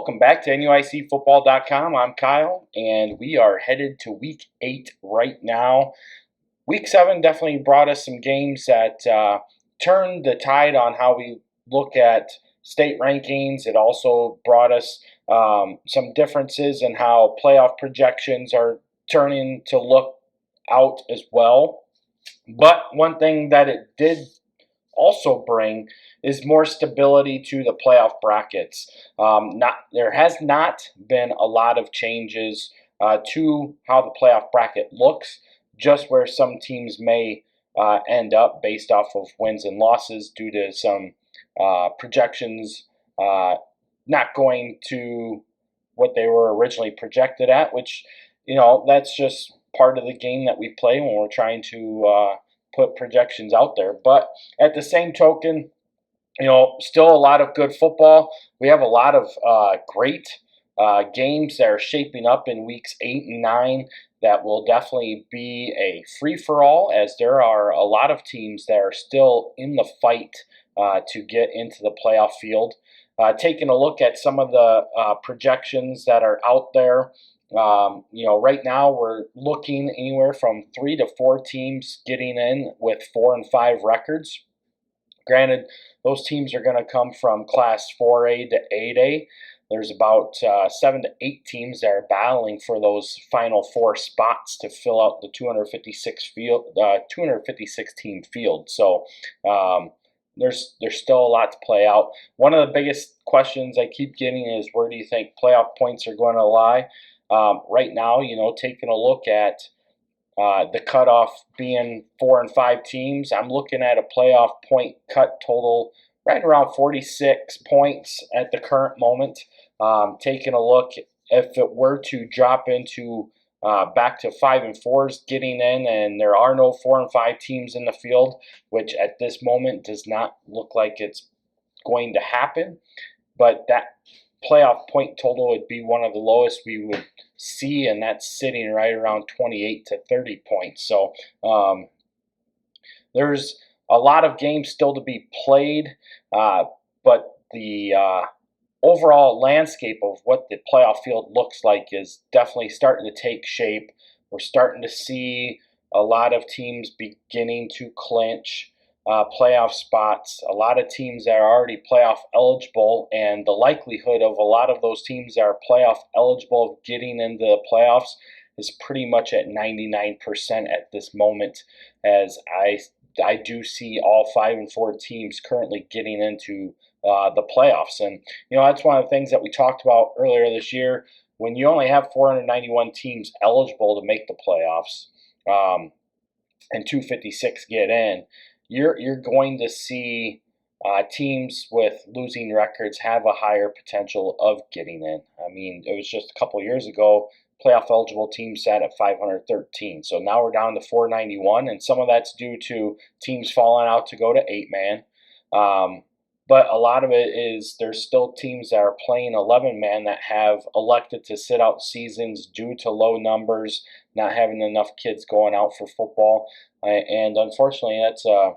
Welcome back to NUICfootball.com. I'm Kyle, and we are headed to Week 8 right now. Week 7 definitely brought us some games that turned the tide on how we look at state rankings. It also brought us some differences in how playoff projections are turning to look out as well. But one thing that it did also bring is more stability to the playoff brackets. There has not been a lot of changes to how the playoff bracket looks, just where some teams may end up based off of wins and losses due to some projections not going to what they were originally projected at, which, that's just part of the game that we play when we're trying to put projections out there. But at the same token, still a lot of good football. We have a lot of great games that are shaping up in weeks 8 and 9 that will definitely be a free-for-all, as there are a lot of teams that are still in the fight to get into the playoff field. Taking a look at some of the projections that are out there, right now we're looking anywhere from 3 to 4 teams getting in with 4 and 5 records. Granted, those teams are going to come from Class 4A to 8A. There's about 7 to 8 teams that are battling for those final 4 spots to fill out the 256 team field. So there's still a lot to play out. One of the biggest questions I keep getting is, where do you think playoff points are going to lie? Right now, taking a look at the cutoff being 4 and 5 teams, I'm looking at a playoff point cut total right around 46 points at the current moment. Taking a look, if it were to drop into back to 5 and 4s getting in, and there are no 4 and 5 teams in the field, which at this moment does not look like it's going to happen, but that playoff point total would be one of the lowest we would see, and that's sitting right around 28 to 30 points. So there's a lot of games still to be played, but the overall landscape of what the playoff field looks like is definitely starting to take shape. We're starting to see a lot of teams beginning to clinch playoff spots. A lot of teams that are already playoff eligible, and the likelihood of a lot of those teams that are playoff eligible getting into the playoffs is pretty much at 99% at this moment, as I do see all 5 and 4 teams currently getting into the playoffs. And that's one of the things that we talked about earlier this year. When you only have 491 teams eligible to make the playoffs, and 256 get in, you're going to see teams with losing records have a higher potential of getting in. I mean, it was just a couple years ago, playoff eligible teams sat at 513. So now we're down to 491, and some of that's due to teams falling out to go to 8-man. But a lot of it is there's still teams that are playing 11-man that have elected to sit out seasons due to low numbers, not having enough kids going out for football. And unfortunately, that's a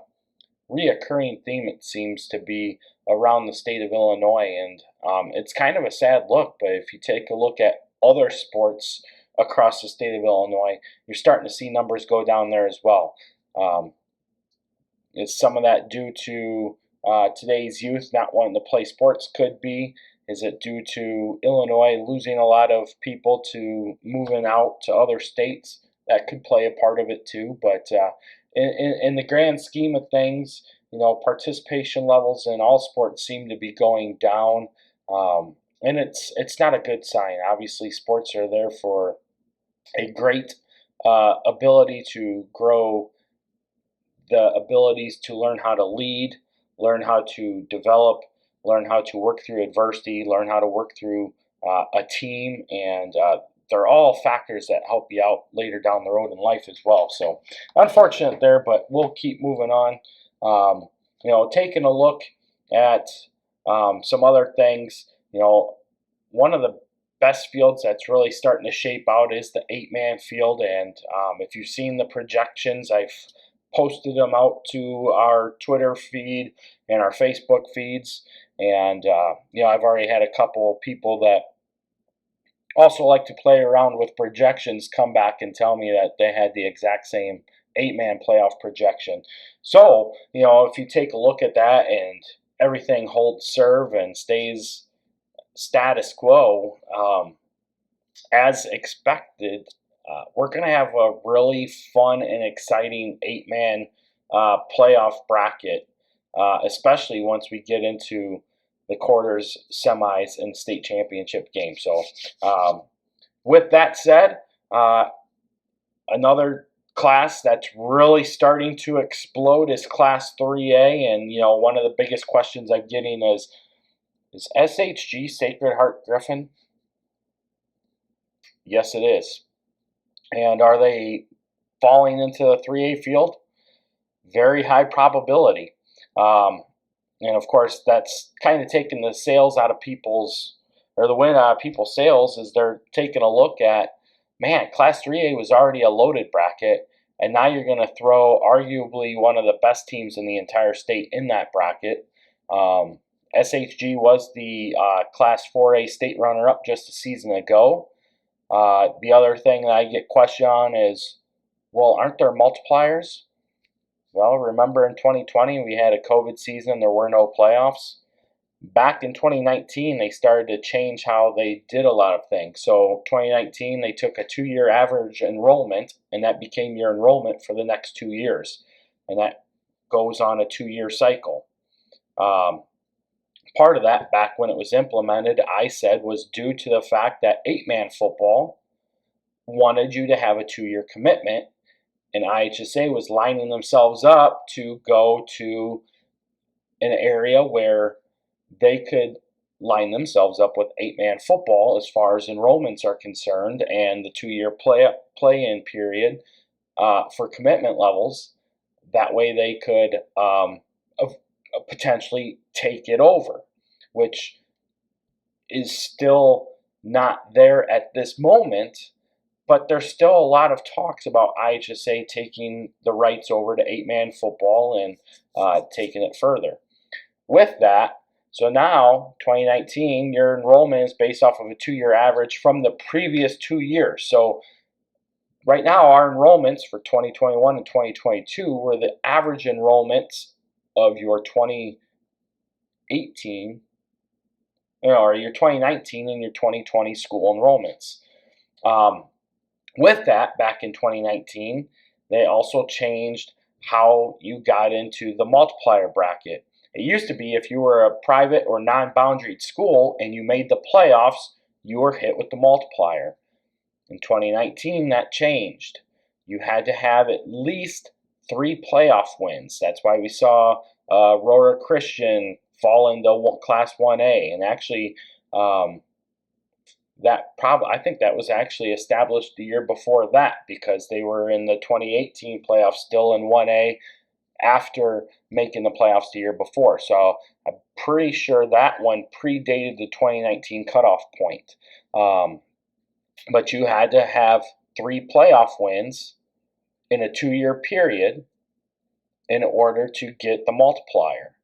reoccurring theme, it seems to be, around the state of Illinois. And it's kind of a sad look, but if you take a look at other sports across the state of Illinois, you're starting to see numbers go down there as well. Is some of that due to today's youth not wanting to play sports? Could be. Is it due to Illinois losing a lot of people to moving out to other states? That could play a part of it too. But in the grand scheme of things, participation levels in all sports seem to be going down, and it's not a good sign. Obviously, sports are there for a great ability to grow the abilities to learn how to lead, learn how to develop, learn how to work through adversity, learn how to work through a team, and they're all factors that help you out later down the road in life as well. So unfortunate there, but we'll keep moving on. Taking a look at some other things, one of the best fields that's really starting to shape out is the 8-man field. And if you've seen the projections, I've posted them out to our Twitter feed and our Facebook feeds. And, I've already had a couple of people that also like to play around with projections come back and tell me that they had the exact same 8-man playoff projection. So, if you take a look at that and everything holds serve and stays status quo, as expected, we're going to have a really fun and exciting 8-man playoff bracket, especially once we get into the quarters, semis, and state championship game. So, with that said, another class that's really starting to explode is Class 3A, and one of the biggest questions I'm getting is SHG Sacred Heart Griffin? Yes, it is. And are they falling into the 3A field? Very high probability. And of course, that's kind of taking the sales out of people's, or the wind out of people's sails, is they're taking a look at, man, Class 3A was already a loaded bracket, and now you're going to throw arguably one of the best teams in the entire state in that bracket. SHG was the Class 4A state runner-up just a season ago. The other thing that I get questioned on is, well, aren't there multipliers? Well, remember in 2020 we had a COVID season, there were no playoffs. Back in 2019, they started to change how they did a lot of things. So 2019, they took a 2-year average enrollment, and that became your enrollment for the next 2 years. And that goes on a 2-year cycle. Part of that, back when it was implemented, I said was due to the fact that 8-man football wanted you to have a 2-year commitment, and IHSA was lining themselves up to go to an area where they could line themselves up with 8-man football as far as enrollments are concerned, and the 2-year play-in period for commitment levels. That way they could potentially take it over, which is still not there at this moment. But there's still a lot of talks about IHSA taking the rights over to 8-man football and taking it further. With that, so now, 2019, your enrollment is based off of a 2-year average from the previous 2 years. So right now, our enrollments for 2021 and 2022 were the average enrollments of your 2018, or your 2019 and your 2020 school enrollments. With that, back in 2019, they also changed how you got into the multiplier bracket. It used to be if you were a private or non-boundaried school and you made the playoffs, you were hit with the multiplier. In 2019, that changed. You had to have at least 3 playoff wins. That's why we saw Aurora Christian fall into Class 1A. And actually, I think that was actually established the year before that, because they were in the 2018 playoffs still in 1A after making the playoffs the year before. So I'm pretty sure that one predated the 2019 cutoff point. But you had to have 3 playoff wins in a 2-year period in order to get the multiplier.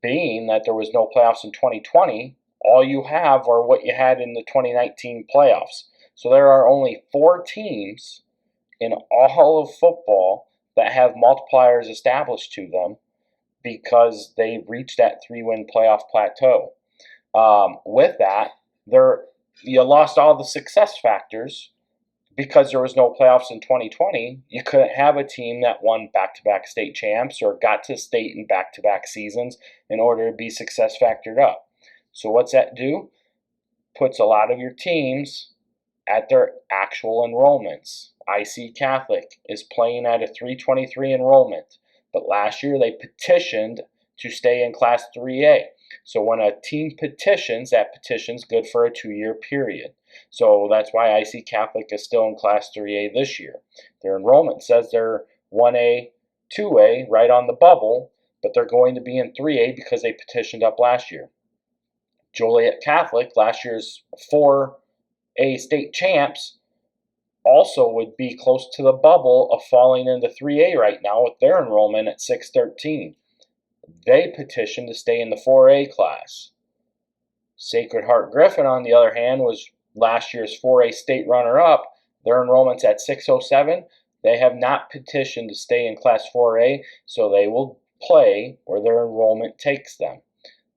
Being that there was no playoffs in 2020, all you have are what you had in the 2019 playoffs. So there are only 4 teams in all of football that have multipliers established to them because they reached that 3-win playoff plateau. With that, you lost all the success factors because there was no playoffs in 2020. You couldn't have a team that won back-to-back state champs or got to state in back-to-back seasons in order to be success factored up. So what's that do? Puts a lot of your teams at their actual enrollments. IC Catholic is playing at a 323 enrollment, but last year they petitioned to stay in Class 3A. So when a team petitions, that petition's good for a 2-year period. So that's why IC Catholic is still in Class 3A this year. Their enrollment says they're 1A, 2A, right on the bubble, but they're going to be in 3A because they petitioned up last year. Joliet Catholic, last year's 4A state champs, also would be close to the bubble of falling into 3A right now with their enrollment at 613. They petitioned to stay in the 4A class. Sacred Heart Griffin, on the other hand, was last year's 4A state runner-up. Their enrollment's at 607. They have not petitioned to stay in Class 4A, so they will play where their enrollment takes them.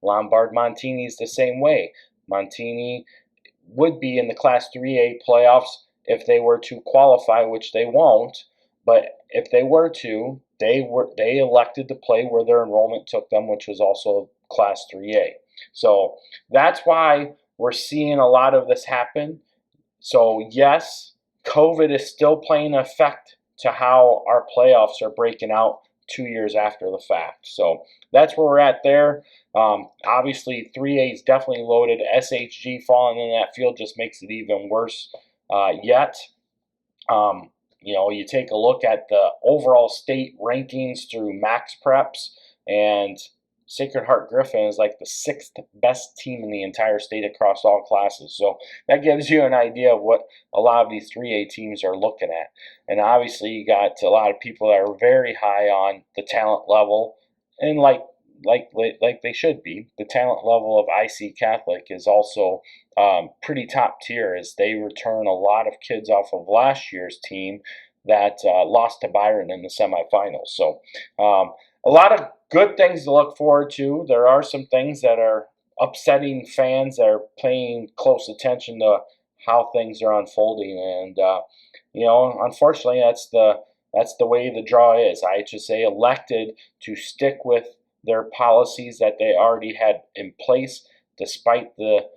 Lombard Montini is the same way. Montini would be in the Class 3A playoffs if they were to qualify, which they won't. But if they were to, they elected to play where their enrollment took them, which was also Class 3A. So that's why we're seeing a lot of this happen. So yes, COVID is still playing an effect to how our playoffs are breaking out 2 years after the fact. So that's where we're at there. Obviously, 3A is definitely loaded. SHG falling in that field just makes it even worse yet. You take a look at the overall state rankings through Max Preps, and Sacred Heart Griffin is like the 6th best team in the entire state across all classes. So that gives you an idea of what a lot of these 3A teams are looking at. And obviously you got a lot of people that are very high on the talent level, and like they should be. The talent level of IC Catholic is also pretty top tier, as they return a lot of kids off of last year's team that lost to Byron in the semifinals. So a lot of good things to look forward to. There are some things that are upsetting fans that are paying close attention to how things are unfolding, and unfortunately, that's the way the draw is. IHSA elected to stick with their policies that they already had in place despite the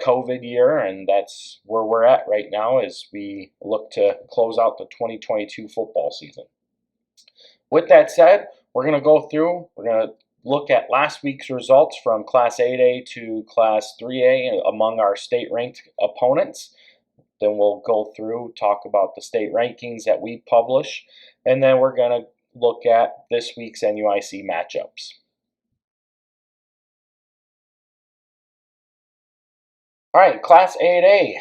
COVID year, and that's where we're at right now as we look to close out the 2022 football season. With that said, we're going to look at last week's results from Class 8A to Class 3A among our state-ranked opponents. Then we'll go through, talk about the state rankings that we publish, and then we're going to look at this week's NUIC matchups. All right, Class 8A,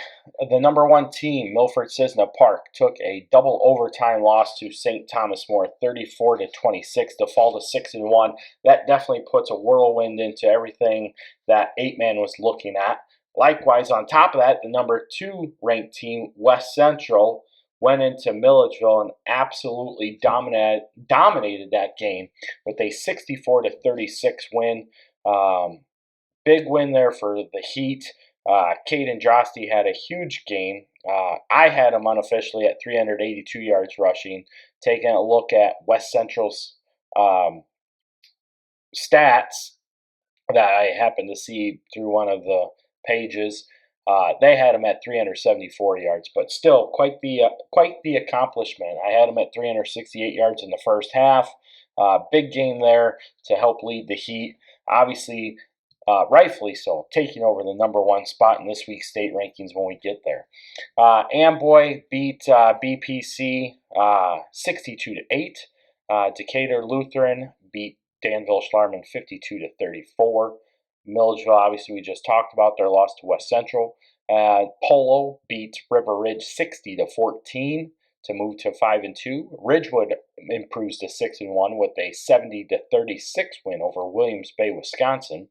the number 1 team, Milford-Cisna Park, took a double overtime loss to St. Thomas More, 34-26, to fall to 6-1. That definitely puts a whirlwind into everything that 8-man was looking at. Likewise, on top of that, the number 2 ranked team, West Central, went into Milledgeville and absolutely dominated that game with a 64-36 win. Big win there for the Heat. Caden Drosty had a huge game. I had him unofficially at 382 yards rushing. Taking a look at West Central's stats that I happened to see through one of the pages, they had him at 374 yards, but still quite the accomplishment. I had him at 368 yards in the first half. Big game there to help lead the Heat. Obviously, rightfully so, taking over the number 1 spot in this week's state rankings when we get there. Amboy beat BPC 62-8. Decatur Lutheran beat Danville Schlarman 52-34. Milledgeville, obviously, we just talked about their loss to West Central. Polo beat River Ridge 60-14 to move to 5-2. Ridgewood improves to 6-1 with a 70-36 win over Williams Bay, Wisconsin.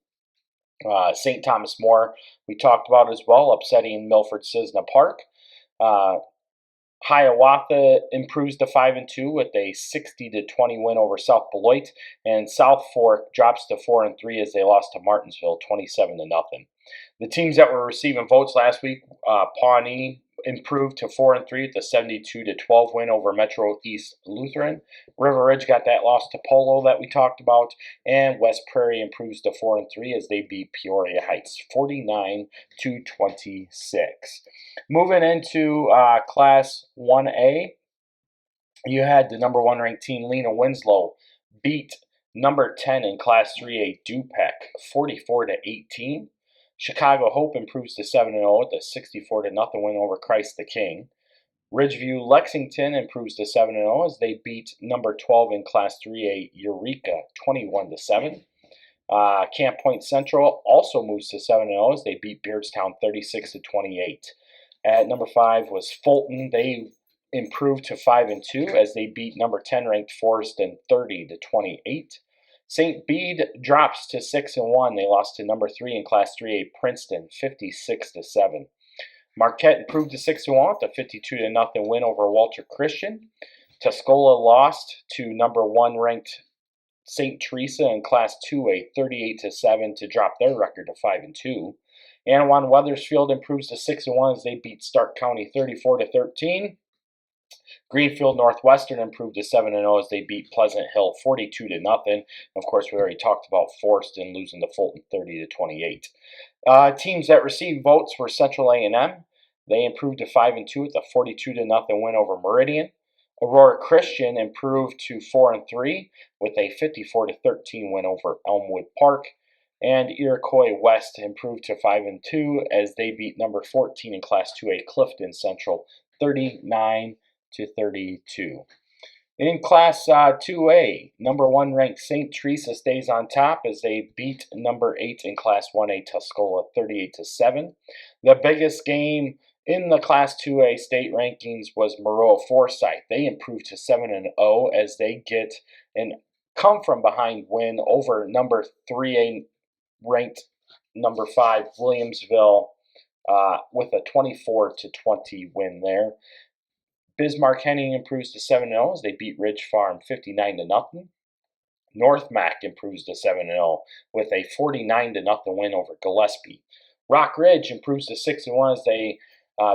St. Thomas More, we talked about as well, upsetting Milford-Cisna Park. Hiawatha improves to 5-2 with a 60-20 win over South Beloit, and South Fork drops to 4-3 as they lost to Martinsville 27-0. The teams that were receiving votes last week, Pawnee improved to 4-3 with a 72-12 win over Metro East Lutheran. River Ridge got that loss to Polo that we talked about, and West Prairie improves to 4-3 as they beat Peoria Heights 49-26. Moving into Class 1A, you had the number 1 ranked team, Lena Winslow, beat number 10 in Class 3A, Du-Pec 44-18. Chicago Hope improves to 7-0 with a 64-0 win over Christ the King. Ridgeview Lexington improves to 7-0 as they beat number 12 in Class 3A, Eureka 21-7. Camp Point Central also moves to 7-0 as they beat Beardstown 36-28. At number 5 was Fulton. They improved to 5-2 as they beat number 10 ranked Forreston 30-28. St. Bede drops to 6-1. They lost to number 3 in Class 3A Princeton, 56-7. Marquette improved to 6-1 with a 52-0 win over Walter Christian. Tuscola lost to number 1 ranked St. Teresa in Class 2A, 38-7 to drop their record to 5-2. Anawan Wethersfield improves to 6-1 as they beat Stark County 34-13. Greenfield Northwestern improved to 7-0 as they beat Pleasant Hill 42-0. Of course, we already talked about Forreston losing to Fulton 30-28. Teams that received votes were Central A&M. They improved to 5-2 with a 42-0 win over Meridian. Aurora Christian improved to 4-3 with a 54-13 win over Elmwood Park. And Iroquois West improved to 5-2 as they beat number 14 in Class 2A Clifton Central 39-32. In Class 2A, number 1 ranked St. Teresa stays on top as they beat number 8 in Class 1A Tuscola 38-7. The biggest game in the Class 2A state rankings was Moreau Forsyth. They improved to 7-0 as they get an come-from-behind win over number 3A ranked number 5 Williamsville with a 24-20 win there. Bismarck Henning improves to 7-0 as they beat Ridge Farm 59-0. North Mac improves to 7-0 with a 49-0 win over Gillespie. Rock Ridge improves to 6-1 as they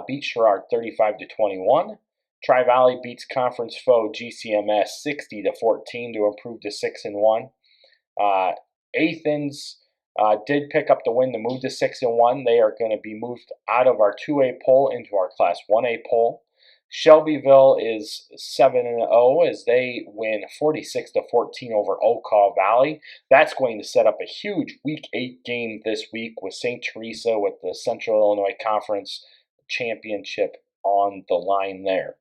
beat Sherrard 35-21. Tri-Valley beats conference foe GCMS 60-14 to improve to 6-1. Athens did pick up the win to move to 6-1. They are going to be moved out of our 2A poll into our Class 1A poll. Shelbyville is 7-0 as they win 46-14 over Okaw Valley. That's going to set up a huge Week 8 game this week with St. Teresa with the Central Illinois Conference Championship on the line there.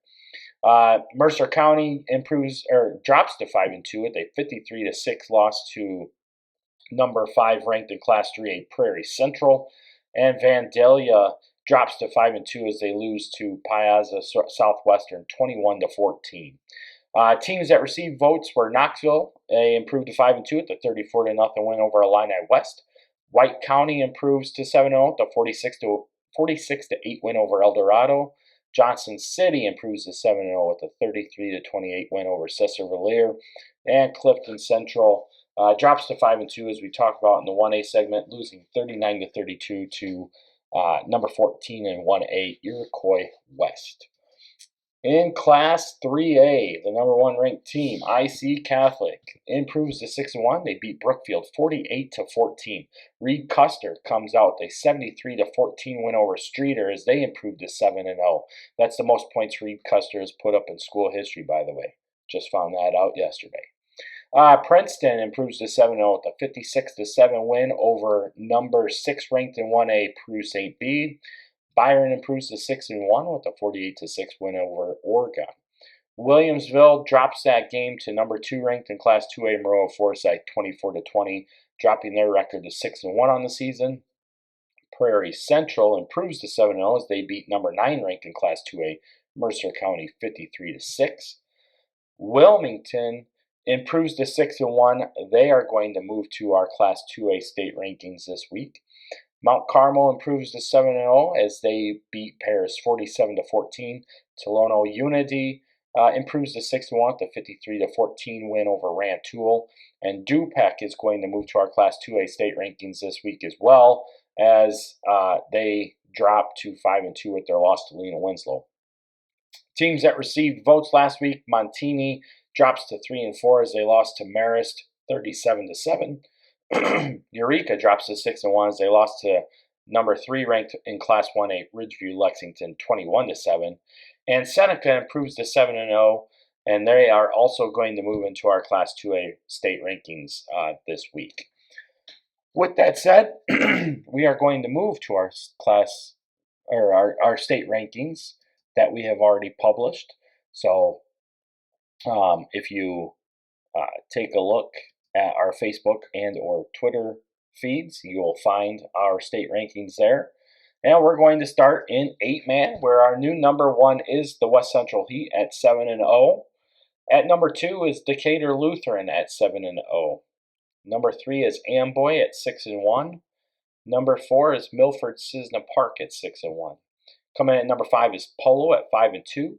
Mercer County drops to 5-2 with a 53-6 loss to number 5 ranked in Class 3A Prairie Central. And Vandalia drops to 5-2 as they lose to Piazza Southwestern 21-14. Teams that received votes were Knoxville. They improved to 5-2 with a 34-0 win over Illini West. White County improves to 7-0 with a 46-8 win over El Dorado. Johnson City improves to 7-0 with a 33-28 win over Cesar-Valliere. And Clifton Central drops to 5-2 as we talked about in the 1A segment, losing 39-32 to number 14 in 1A, Iroquois West. In Class 3A, the number 1 ranked team, IC Catholic, improves to 6-1. They beat Brookfield 48-14. Reed Custer comes out with a 73-14 win over Streeter as they improved to 7-0. That's the most points Reed Custer has put up in school history, by the way. Just found that out yesterday. Princeton improves to 7-0 with a 56-7 win over number 6 ranked in 1A, Peru St. Bede. Byron improves to 6-1 with a 48-6 win over Oregon. Williamsville drops that game to number 2 ranked in Class 2A, Moreau Forsyth 24-20, dropping their record to 6-1 on the season. Prairie Central improves to 7-0 as they beat number 9 ranked in Class 2A, Mercer County 53-6. Wilmington improves to 6-1. They are going to move to our Class 2A state rankings this week. Mount Carmel improves to 7-0 as they beat Paris 47-14. Tolono Unity improves to 6-1 with a 53-14 win over Rantoul. And Du-Pec is going to move to our Class 2A state rankings this week as well as they drop to 5-2 with their loss to Lena Winslow. Teams that received votes last week, Montini drops to 3-4 as they lost to Marist 37-7. Eureka drops to 6-1 as they lost to number 3 ranked in Class 1A Ridgeview Lexington 21-7. And Seneca improves to 7-0, and they are also going to move into our Class 2A state rankings this week. With that said, we are going to move to our class or our state rankings that we have already published. So if you take a look at our Facebook and or Twitter feeds, you will find our state rankings there. And we're going to start in 8-man, where our new number 1 is the West Central Heat at 7-0. At number 2 is Decatur Lutheran at 7-0. Number 3 is Amboy at 6-1. Number 4 is Milford Cisna Park at 6-1. Coming in at number 5 is Polo at 5-2.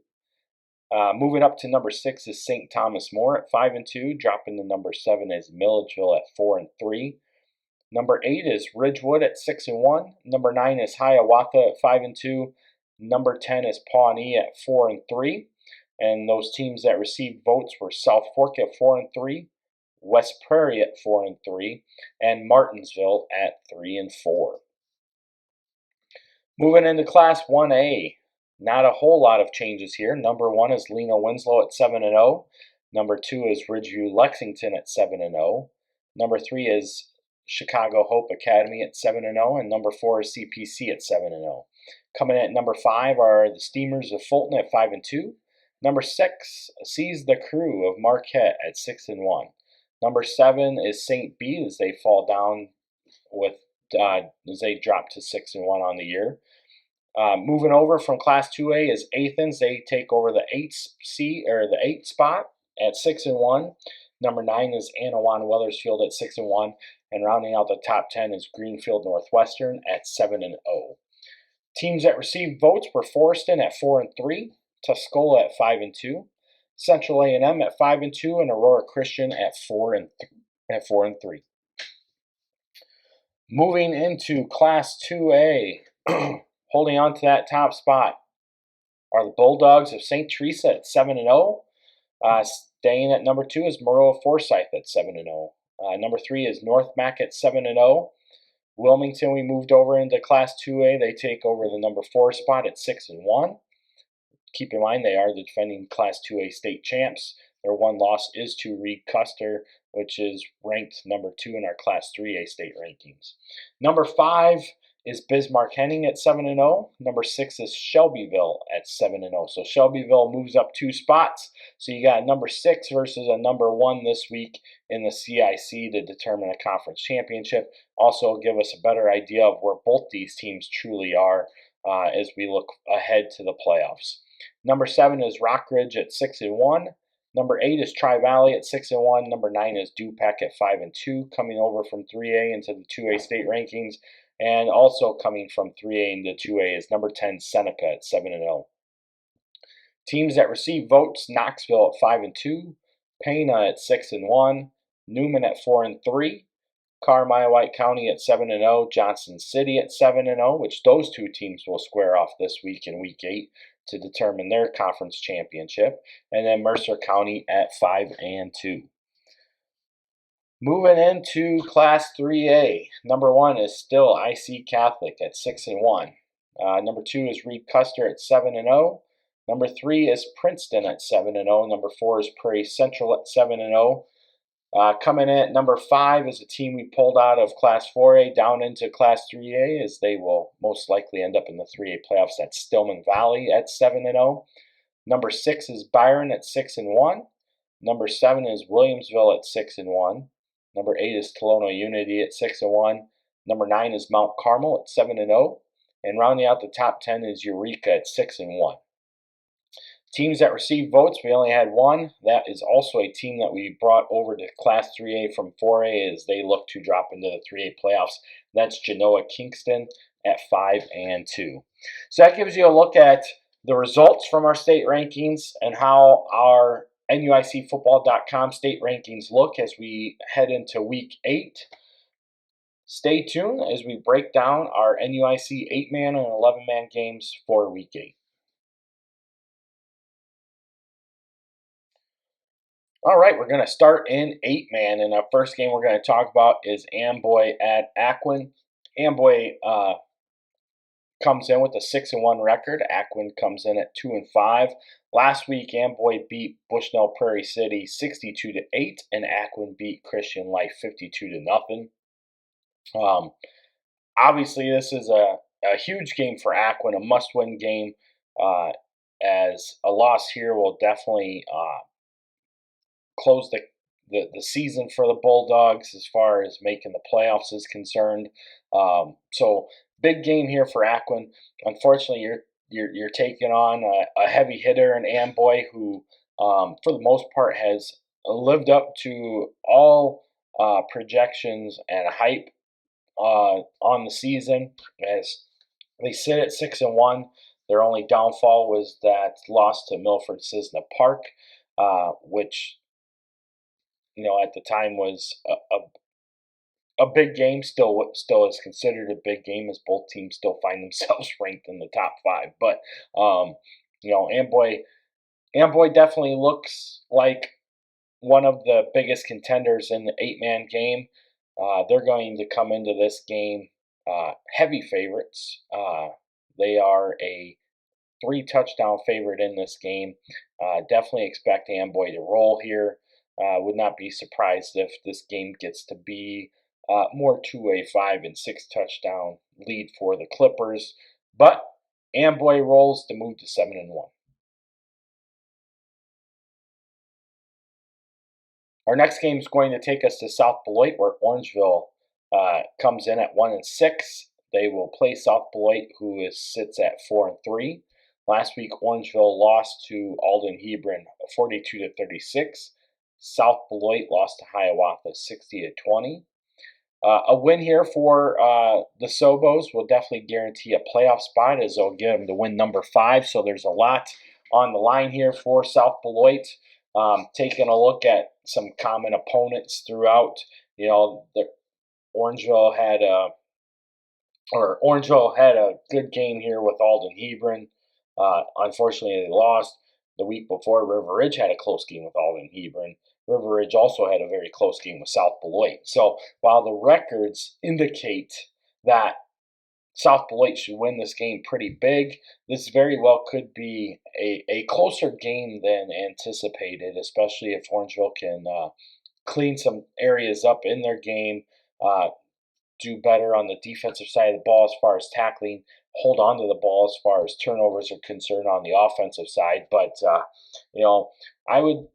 Moving up to number 6 is St. Thomas More at 5-2. Dropping to number 7 is Milledgeville at 4-3. Number 8 is Ridgewood at 6-1. Number 9 is Hiawatha at 5-2. Number 10 is Pawnee at 4-3. And those teams that received votes were South Fork at 4-3, West Prairie at 4-3, and Martinsville at 3-4. Moving into Class 1A, not a whole lot of changes here. Number 1 is Lena Winslow at 7-0. Number 2 is Ridgeview Lexington at 7-0. Number 3 is Chicago Hope Academy at 7-0, and number 4 is CPC at 7-0. Coming in at number 5 are the Steamers of Fulton at 5-2. Number 6 sees the Crew of Marquette at 6-1. Number 7 is St. Bede as they fall down with as they drop to 6-1 on the year. Moving over from Class 2A is Athens. They take over the 8th spot at 6-1. Number 9 is Anawan Weathersfield at 6-1, and rounding out the top 10 is Greenfield Northwestern at 7-0. Teams that received votes were Forreston at 4-3, Tuscola at 5-2, Central A&M at 5-2, and Aurora Christian at 4-3. Moving into Class 2A, holding on to that top spot are the Bulldogs of St. Teresa at 7-0. Staying at number 2 is Maroa Forsyth at 7-0. Number 3 is North Mac at 7-0. Wilmington, we moved over into Class 2A. They take over the number 4 spot at 6-1. Keep in mind they are the defending Class 2A state champs. Their one loss is to Reed Custer, which is ranked number 2 in our Class 3A state rankings. Number 5 is Bismarck Henning at 7-0. Number 6 is Shelbyville at 7-0. So Shelbyville moves up 2 spots. So you got a number 6 versus a number 1 this week in the CIC to determine a conference championship. Also give us a better idea of where both these teams truly are as we look ahead to the playoffs. Number 7 is Rockridge at 6-1. Number 8 is Tri-Valley at 6-1. Number 9 is Du-Pec at 5-2, coming over from 3A into the 2A state rankings. And also coming from 3A into 2A is number 10 Seneca at 7-0. Teams that receive votes: Knoxville at 5-2, Pana at 6-1, Newman at 4-3, Carmi White County at 7-0, Johnson City at 7-0, which those two teams will square off this week in Week 8 to determine their conference championship, and then Mercer County at 5-2. Moving into Class 3A, number 1 is still IC Catholic at 6-1. Number 2 is Reed Custer at 7-0. Number 3 is Princeton at 7-0. Number 4 is Prairie Central at 7-0. Coming in at number 5 is a team we pulled out of Class 4A down into Class 3A, as they will most likely end up in the 3A playoffs. That's Stillman Valley at 7-0. Number 6 is Byron at 6-1. Number 7 is Williamsville at 6-1. Number 8 is Tolono Unity at 6-1. Number 9 is Mount Carmel at 7-0. And rounding out the top 10 is Eureka at 6-1. Teams that received votes, we only had one. That is also a team that we brought over to Class 3A from 4A as they look to drop into the 3A playoffs. That's Genoa Kingston at 5-2. So that gives you a look at the results from our state rankings and how our NUICfootball.com state rankings look as we head into Week 8. Stay tuned as we break down our NUIC 8-man and 11-man games for Week 8. All right, we're going to start in 8-man, and our first game we're going to talk about is Amboy at Aquin. Amboy comes in with a 6-1 record. Aquin comes in at 2-5. Last week, Amboy beat Bushnell Prairie City 62-8, and Aquin beat Christian Life 52-0. Obviously, this is a huge game for Aquin, a must-win game, as a loss here will definitely close the season for the Bulldogs as far as making the playoffs is concerned. So big game here for Aquin. Unfortunately, you're taking on a heavy hitter in Amboy who, for the most part, has lived up to all projections and hype on the season, as they sit at 6-1. Their only downfall was that loss to Milford Cisna Park, which at the time was a big game. Still is considered a big game, as both teams still find themselves ranked in the top 5. But Amboy definitely looks like one of the biggest contenders in the 8-man game. They're going to come into this game heavy favorites. They are a 3-touchdown favorite in this game. Definitely expect Amboy to roll here. Would not be surprised if this game gets to be more to a 5 and 6 touchdown lead for the Clippers. But Amboy rolls to move to 7-1. Our next game is going to take us to South Beloit, where Orangeville comes in at 1-6. They will play South Beloit, who sits at 4-3. Last week, Orangeville lost to Alden Hebron 42-36. South Beloit lost to Hiawatha 60-20. A win here for the Sobos will definitely guarantee a playoff spot, as they'll get them to win number 5. So there's a lot on the line here for South Beloit. Taking a look at some common opponents throughout, Orangeville had a good game here with Alden Hebron. Unfortunately, they lost. The week before, River Ridge had a close game with Alden Hebron. River Ridge also had a very close game with South Beloit. So while the records indicate that South Beloit should win this game pretty big, this very well could be a closer game than anticipated, especially if Orangeville can clean some areas up in their game, do better on the defensive side of the ball as far as tackling, hold on to the ball as far as turnovers are concerned on the offensive side. But I would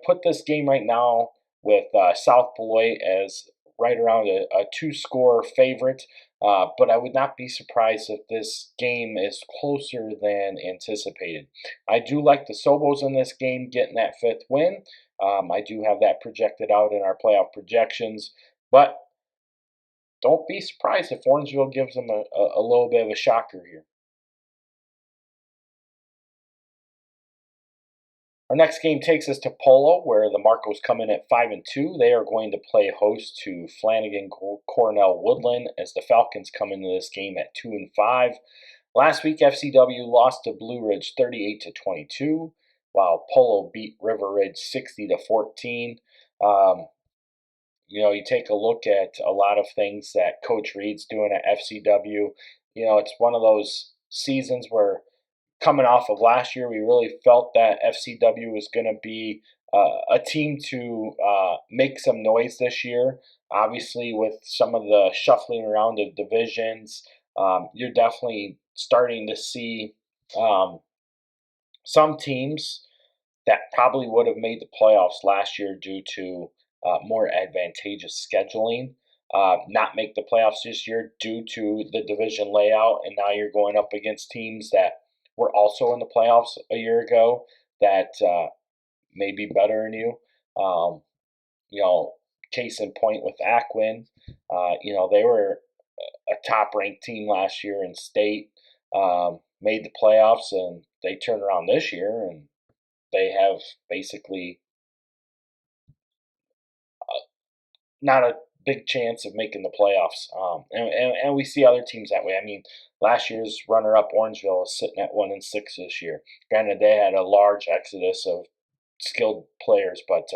put this game right now with South Beloit as right around a 2-score favorite. But I would not be surprised if this game is closer than anticipated. I do like the Sobos in this game getting that 5th win. I do have that projected out in our playoff projections. But don't be surprised if Orangeville gives them a little bit of a shocker here. Our next game takes us to Polo, where the Marcos come in at 5-2. They are going to play host to Flanagan Cornell Woodland, as the Falcons come into this game at 2-5. Last week, FCW lost to Blue Ridge 38-22, while Polo beat River Ridge 60-14. You take a look at a lot of things that Coach Reed's doing at FCW. It's one of those seasons where, coming off of last year, we really felt that FCW was going to be a team to make some noise this year. Obviously, with some of the shuffling around of divisions, you're definitely starting to see some teams that probably would have made the playoffs last year due to more advantageous scheduling not make the playoffs this year due to the division layout, and now you're going up against teams that were also in the playoffs a year ago that may be better than you. Case in point with Aquin, they were a top-ranked team last year in state, made the playoffs, and they turn around this year and they have basically not a big chance of making the playoffs. And we see other teams that way. I mean, last year's runner-up Orangeville is sitting at 1-6 this year. Granted, they had a large exodus of skilled players, but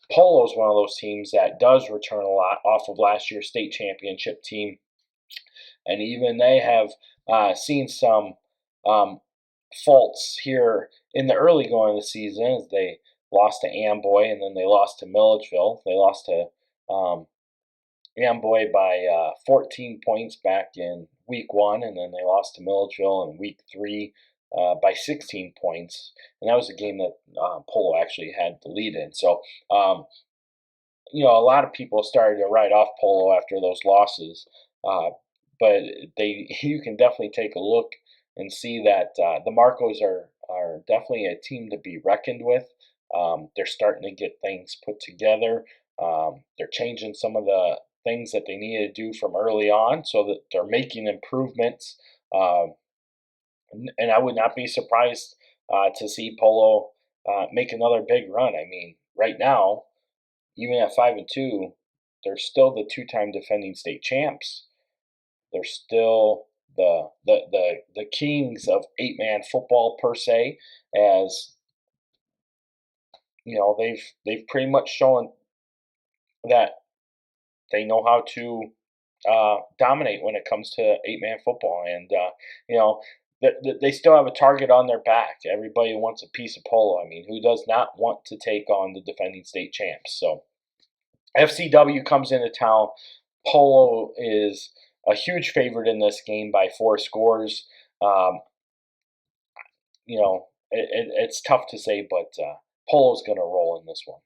Polo is one of those teams that does return a lot off of last year's state championship team, and even they have seen some faults here in the early going of the season, as they lost to Amboy, and then they lost to Milledgeville. They lost to Amboy by 14 points back in week 1, and then they lost to Milledgeville in week 3 by 16 points. And that was a game that Polo actually had the lead in. So, a lot of people started to write off Polo after those losses. But you can definitely take a look and see that the Marcos are definitely a team to be reckoned with. They're starting to get things put together. They're changing some of the things that they needed to do from early on so that they're making improvements. And I would not be surprised to see Polo make another big run. I mean, right now, even at 5-2, they're still the two-time defending state champs. They're still the kings of 8-man football per se, as you know they've pretty much shown that they know how to dominate when it comes to 8-man football, and you know they still have a target on their back. Everybody wants a piece of Polo. I mean, who does not want to take on the defending state champs? So FCW comes into town. Polo is a huge favorite in this game by 4 scores. Um, it's tough to say, but Polo's going to roll in this one.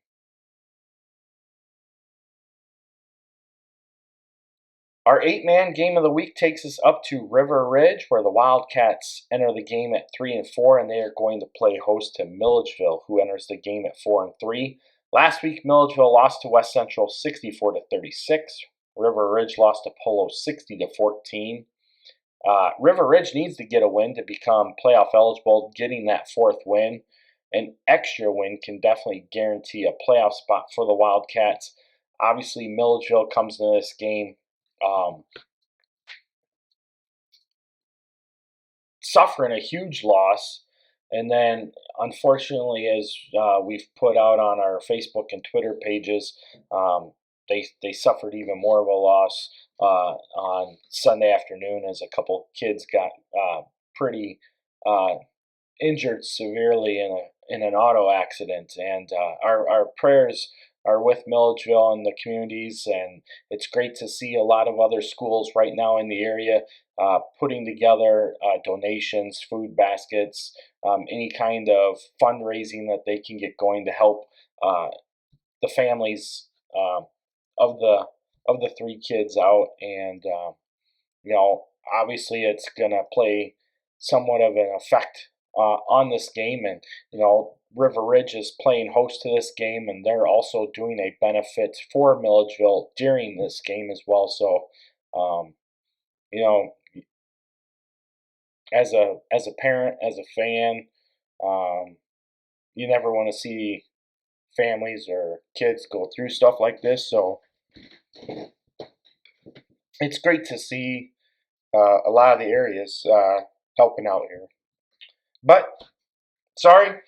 Our 8-man game of the week takes us up to River Ridge, where the Wildcats enter the game at 3-4, and they are going to play host to Milledgeville, who enters the game at 4-3. Last week, Milledgeville lost to West Central 64-36. River Ridge lost to Polo 60-14. River Ridge needs to get a win to become playoff eligible. Getting that 4th win, an extra win, can definitely guarantee a playoff spot for the Wildcats. Obviously, Milledgeville comes into this game suffering a huge loss. And then, unfortunately, as we've put out on our Facebook and Twitter pages, they suffered even more of a loss on Sunday afternoon, as a couple kids got pretty injured severely in an auto accident. And our prayers are with Milledgeville and the communities, and it's great to see a lot of other schools right now in the area putting together donations, food baskets, any kind of fundraising that they can get going to help the families of the 3 kids out. And obviously it's going to play somewhat of an effect on this game. And River Ridge is playing host to this game, and they're also doing a benefit for Milledgeville during this game as well. So as a parent, as a fan, you never want to see families or kids go through stuff like this. So it's great to see a lot of the areas helping out here. But sorry,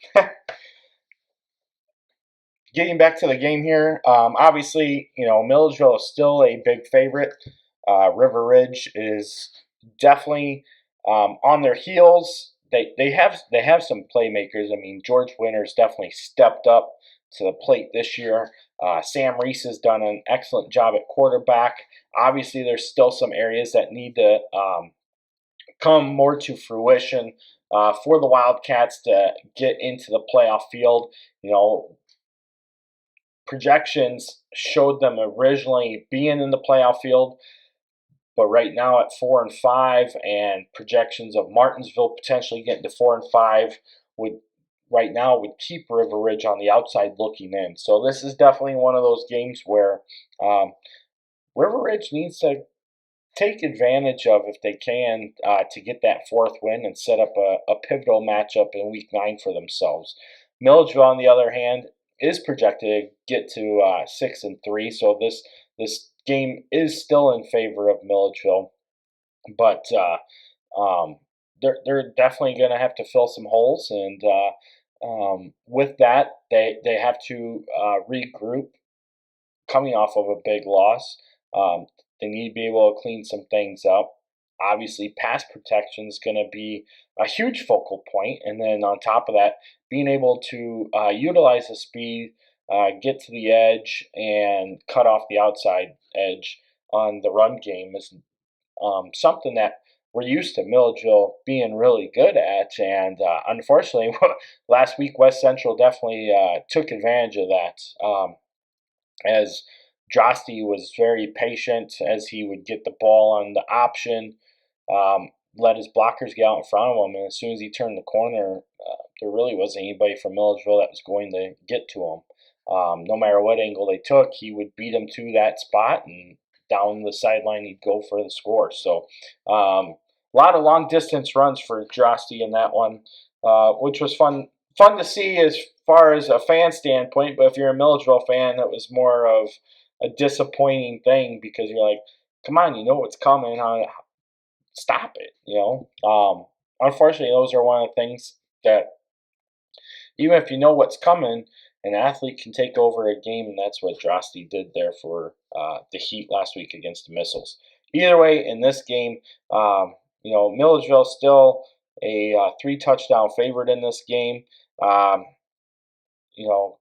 getting back to the game here. Obviously, Milledgeville is still a big favorite. River Ridge is definitely on their heels. They have some playmakers. I mean, George Winters definitely stepped up to the plate this year. Sam Reese has done an excellent job at quarterback. Obviously, there's still some areas that need to come more to fruition for the Wildcats to get into the playoff field. Projections showed them originally being in the playoff field, but right now at 4-5, and projections of Martinsville potentially getting to 4-5 would keep River Ridge on the outside looking in. So this is definitely one of those games where River Ridge needs to take advantage of, if they can, to get that 4th win and set up a pivotal matchup in Week 9 for themselves. Milledgeville, on the other hand, is projected to get to 6-3, so this game is still in favor of Milledgeville, but they're definitely going to have to fill some holes, and with that, they have to regroup, coming off of a big loss. They need to be able to clean some things up. Obviously, pass protection is going to be a huge focal point, and then on top of that, being able to utilize the speed, get to the edge, and cut off the outside edge on the run game is something that we're used to Milledgeville being really good at. And unfortunately, last week West Central definitely took advantage of that, as Drosty was very patient as he would get the ball on the option, let his blockers get out in front of him, and as soon as he turned the corner, there really wasn't anybody from Milledgeville that was going to get to him. No matter what angle they took, he would beat them to that spot, and down the sideline he'd go for the score. So a lot of long distance runs for Drosty in that one, which was fun to see as far as a fan standpoint. But if you're a Milledgeville fan, it was more of a disappointing thing, because you're like, come on, you know what's coming. Stop it, unfortunately, those are one of the things that, even if you know what's coming, an athlete can take over a game, and that's what Drosty did there for the Heat last week against the Missiles. Either way, in this game, Milledgeville still a 3-touchdown favorite in this game. You know,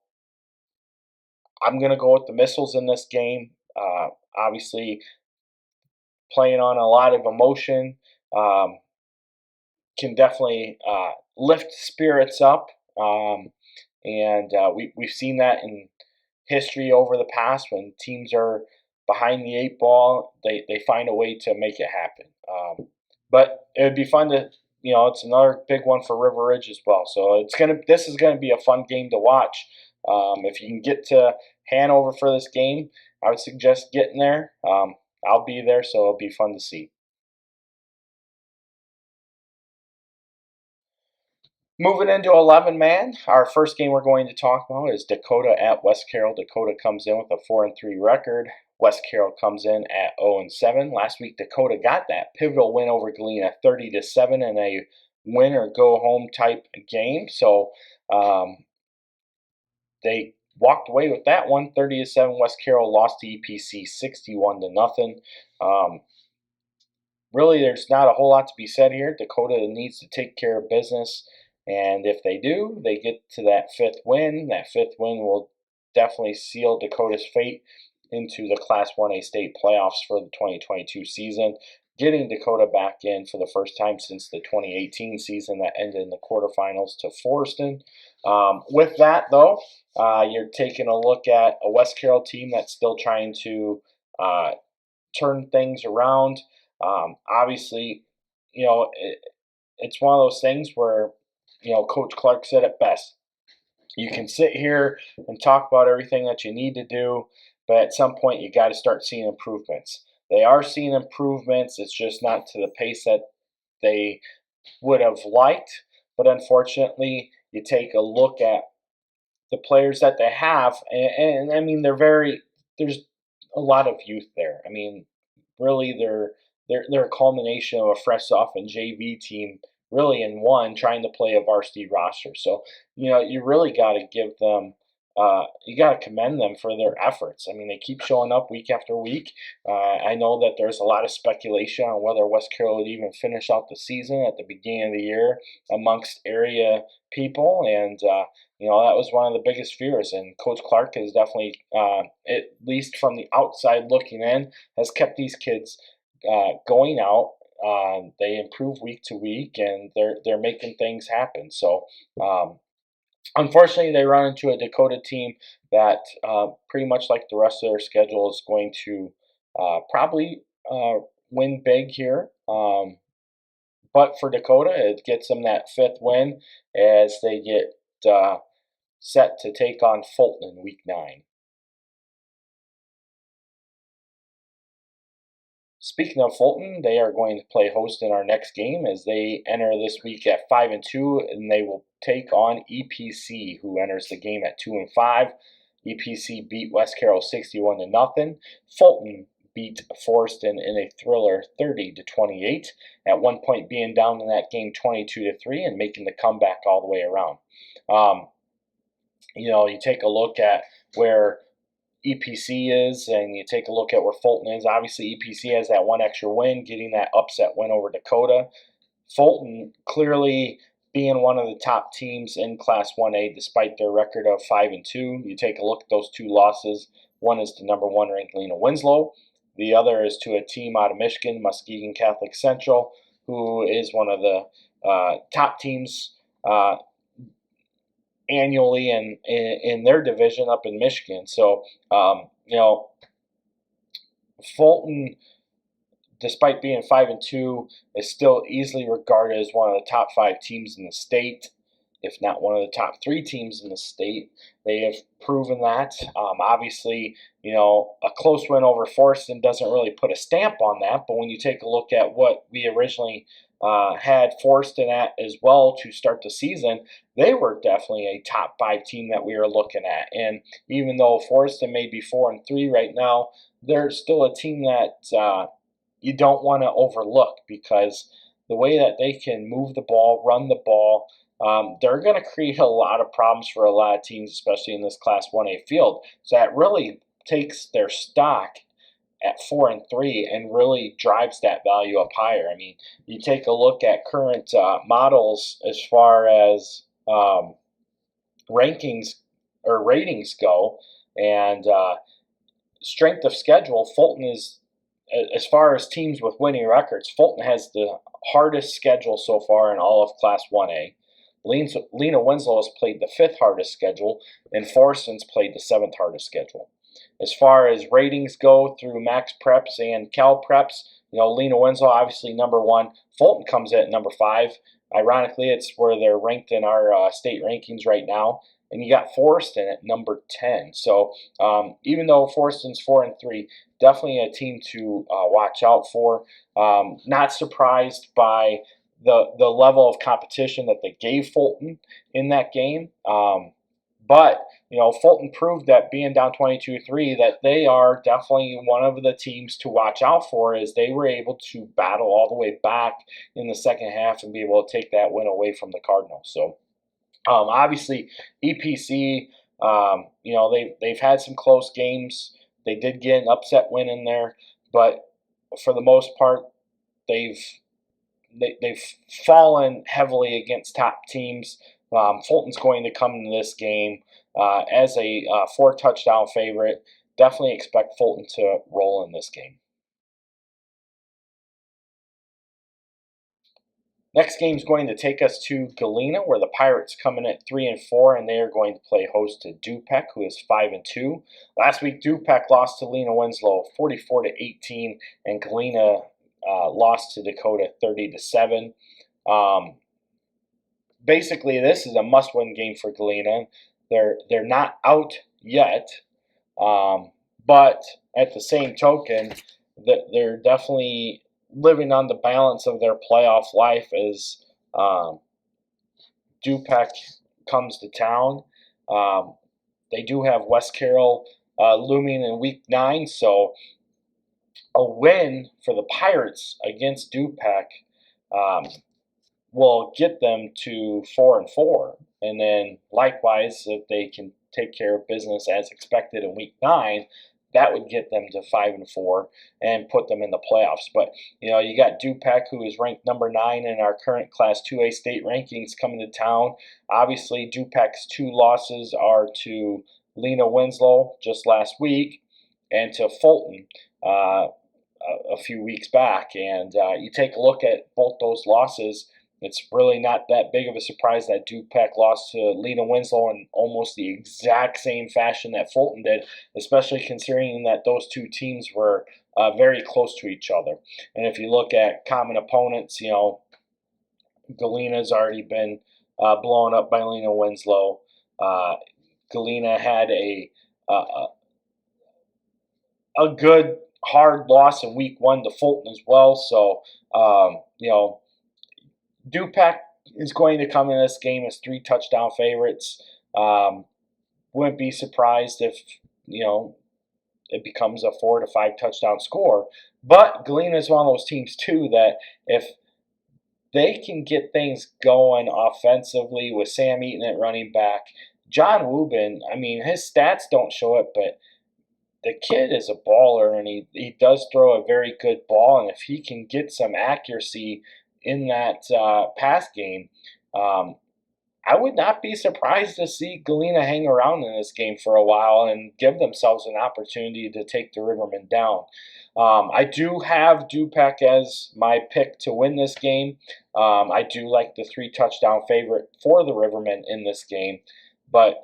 I'm going to go with the Missiles in this game. Obviously, playing on a lot of emotion can definitely lift spirits up. We've seen that in history over the past. When teams are behind the 8 ball, they find a way to make it happen. But it would be fun to, it's another big one for River Ridge as well. So this is gonna be a fun game to watch. If you can get to Hanover for this game, I would suggest getting there. I'll be there, so it'll be fun to see. Moving into 11-man, our first game we're going to talk about is Dakota at West Carroll. Dakota comes in with a 4-3 record. West Carroll comes in at 0-7. Last week, Dakota got that pivotal win over Galena, 30-7, in a win or go home type game. So they walked away with that one, 30-7. West Carroll lost to EPC 61-0. Really, there's not a whole lot to be said here. Dakota needs to take care of business, and if they do, they get to that 5th win. That 5th win will definitely seal Dakota's fate into the Class 1A state playoffs for the 2022 season, getting Dakota back in for the first time since the 2018 season that ended in the quarterfinals to Forreston. With that, though, you're taking a look at a West Carroll team that's still trying to turn things around. Obviously, it's one of those things where, Coach Clark said it best. You can sit here and talk about everything that you need to do, but at some point you got to start seeing improvements. They are seeing improvements. It's just not to the pace that they would have liked. But unfortunately, you take a look at the players that they have, and I mean, there's a lot of youth there. I mean, really, they're a culmination of a fresh off and JV team, really in one, trying to play a varsity roster. So you really got to give them. You got to commend them for their efforts. I mean, they keep showing up week after week. I know that there's a lot of speculation on whether West Carroll would even finish out the season at the beginning of the year amongst area people, and that was one of the biggest fears. And Coach Clark has definitely, at least from the outside looking in, has kept these kids going out. They improve week to week, and they're making things happen. So unfortunately, they run into a Dakota team that pretty much like the rest of their schedule is going to probably win big here. But for Dakota, it gets them that 5th win as they get set to take on Fulton in Week 9. Speaking of Fulton, they are going to play host in our next game as they enter this week at 5-2, and they will take on EPC, who enters the game at 2-5. EPC beat West Carroll 61-0. Fulton beat Forreston in a thriller 30-28. At one point being down in that game 22-3 and making the comeback all the way around. You take a look at where EPC is, and you take a look at where Fulton is. Obviously, EPC has that one extra win, getting that upset win over Dakota. Fulton clearly being one of the top teams in Class 1A despite their record of 5-2. You take a look at those 2 losses. One is to number 1 ranked Galena Winslow. The other is to a team out of Michigan, Muskegon Catholic Central, who is one of the top teams annually in their division up in Michigan. So, Fulton, despite being 5-2, is still easily regarded as one of the top 5 teams in the state. if not one of the top 3 teams in the state. They have proven that. Obviously, a close win over Forreston doesn't really put a stamp on that, but when you take a look at what we originally had Forreston at as well to start the season, they were definitely a top 5 team that we were looking at. And even though Forreston may be 4-3 right now, they're still a team that you don't want to overlook, because the way that they can move the ball, run the ball, they're going to create a lot of problems for a lot of teams, especially in this Class 1A field. So that really takes their stock at 4-3 and really drives that value up higher. I mean, you take a look at current models as far as rankings or ratings go, and strength of schedule, Fulton is, as far as teams with winning records, Fulton has the hardest schedule so far in all of Class 1A. Lena Winslow has played the 5th hardest schedule, and Forreston's played the 7th hardest schedule. As far as ratings go through Max Preps and Cal Preps, Lena Winslow obviously number 1. Fulton comes in at number 5. Ironically, it's where they're ranked in our state rankings right now. And you got Forreston at number 10. So even though Forreston's 4-3, definitely a team to watch out for. Not surprised by the level of competition that they gave Fulton in that game. But Fulton proved that being down 22-3, that they are definitely one of the teams to watch out for, as they were able to battle all the way back in the second half and be able to take that win away from the Cardinals. So obviously, EPC, they've had some close games. They did get an upset win in there, but for the most part, they've fallen heavily against top teams. Fulton's going to come into this game as a 4-touchdown favorite. Definitely expect Fulton to roll in this game. Next game is going to take us to Galena, where the Pirates come in at 3-4, and they are going to play host to Du-Pec, who is 5-2. Last week, Du-Pec lost to Lena Winslow 44-18, and Galena lost to Dakota 30-7. Basically, this is a must-win game for Galena. They're not out yet, but at the same token, they're definitely living on the balance of their playoff life as Du-Pec comes to town. They do have West Carroll looming in Week 9, so a win for the Pirates against Du-Pec will get them to 4-4, and then likewise, if they can take care of business as expected in Week 9, that would get them to 5-4 and put them in the playoffs. But you got Du-Pec, who is ranked number 9 in our current Class 2A state rankings, coming to town. Obviously, Du-Pec's 2 losses are to Lena Winslow just last week and to Fulton a few weeks back. And you take a look at both those losses, it's really not that big of a surprise that Du-Pec lost to Lena Winslow in almost the exact same fashion that Fulton did, especially considering that those 2 teams were very close to each other. And if you look at common opponents, Galena's already been blown up by Lena Winslow. Galena had a good hard loss in Week 1 to Fulton as well. So Du-Pec is going to come in this game as 3-touchdown favorites. Wouldn't be surprised if it becomes a 4 to 5 touchdown score. But Galena is one of those teams too that if they can get things going offensively with Sam Eaton at running back, John Wubin, I mean, his stats don't show it, but the kid is a baller, and he does throw a very good ball. And if he can get some accuracy in that pass game, I would not be surprised to see Galena hang around in this game for a while and give themselves an opportunity to take the Rivermen down. I do have Du-Pec as my pick to win this game. I do like the 3-touchdown favorite for the Rivermen in this game, but